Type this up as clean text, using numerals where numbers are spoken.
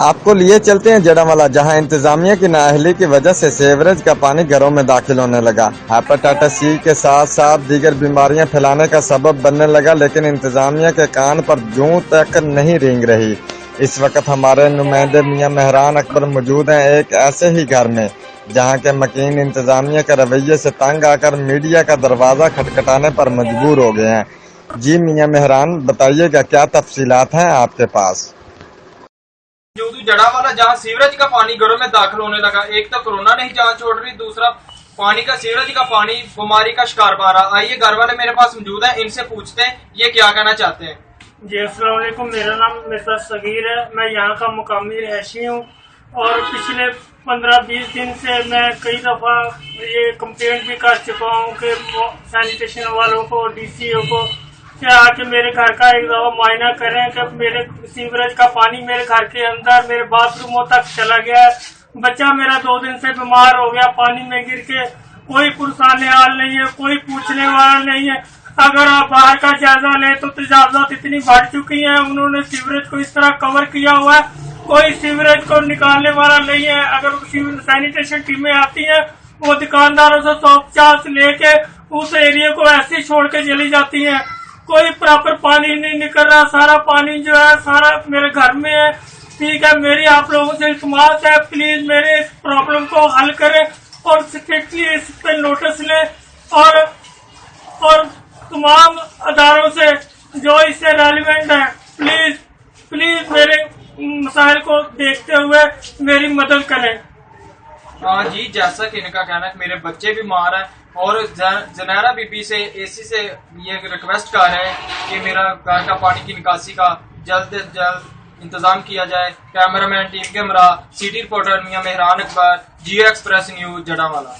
آپ کو لیے چلتے ہیں جڑامالہ، جہاں انتظامیہ کی نااہلی کی وجہ سے سیوریج کا پانی گھروں میں داخل ہونے لگا۔ ہیپاٹائٹس سی کے ساتھ ساتھ دیگر بیماریاں پھیلانے کا سبب بننے لگا، لیکن انتظامیہ کے کان پر جوں تک نہیں رینگ رہی۔ اس وقت ہمارے نمائندے میاں مہران اکبر موجود ہیں ایک ایسے ہی گھر میں، جہاں کے مکین انتظامیہ کے رویے سے تنگ آ کر میڈیا کا دروازہ کھٹکھٹانے پر مجبور ہو گئے ہیں۔ جی میاں مہران، بتائیے گا کیا تفصیلات ہیں آپ کے پاس؟ جڑامالہ جہاں سیوریج کا پانی گھروں میں داخل ہونے لگا، ایک تو کورونا نہیں جان چھوڑ رہی، دوسرا پانی کا سیوریج کا پانی بیماری کا شکار بن رہا۔ آئیے گھر والے میرے پاس موجود ہیں، ان سے پوچھتے ہیں یہ کیا کہنا چاہتے ہیں۔ جی السلام علیکم، میرا نام مرزا صغیر ہے، میں یہاں کا مقامی رہائشی ہوں اور پچھلے 15-20 دن سے میں کئی دفعہ یہ کمپلینٹ بھی کر چکا ہوں کہ سینیٹیشن والوں کو، ڈی سی او کو کہ آ کے میرے گھر کا ایک دفعہ معائنہ کریں کہ میرے سیوریج کا پانی میرے گھر کے اندر میرے باتھ روموں تک چلا گیا ہے۔ بچہ میرا 2 دن سے بیمار ہو گیا پانی میں گر کے، کوئی پرسان حال نہیں ہے، کوئی پوچھنے والا نہیں ہے۔ اگر آپ باہر کا جائزہ لیں تو تجاوزات اتنی بڑھ چکی ہیں، انہوں نے سیوریج کو اس طرح کور کیا ہوا ہے، کوئی سیوریج کو نکالنے والا نہیں ہے۔ اگر سینیٹیشن ٹیمیں آتی ہیں وہ دکانداروں سے 150 لے کے اس ایریے کو ایسے ہی چھوڑ کے چلی جاتی ہیں، کوئی پراپر پانی نہیں نکل رہا، سارا پانی جو ہے سارا میرے گھر میں ہے۔ ٹھیک ہے، میری آپ لوگوں سے التماس ہے، پلیز میرے اس پرابلم کو حل کریں اور اسٹرکٹلی اس پہ نوٹس لیں اور تمام اداروں سے جو اس سے ریلیونٹ ہے پلیز میرے مسائل کو دیکھتے ہوئے میری مدد کریں۔ ہاں جی، جیسا کہ ان کا کہنا ہے کہ میرے بچے بیمار ہیں اور زنیرہ بی بی سے اے سی سے یہ ریکویسٹ کر رہے ہیں کہ میرا گھر کا پانی کی نکاسی کا جلد از جلد انتظام کیا جائے۔ کیمرہ مین ٹیم کے ہمراہ سٹی رپورٹر میاں مہران اکبر، جیو ایکسپریس نیوز، جڑامالہ۔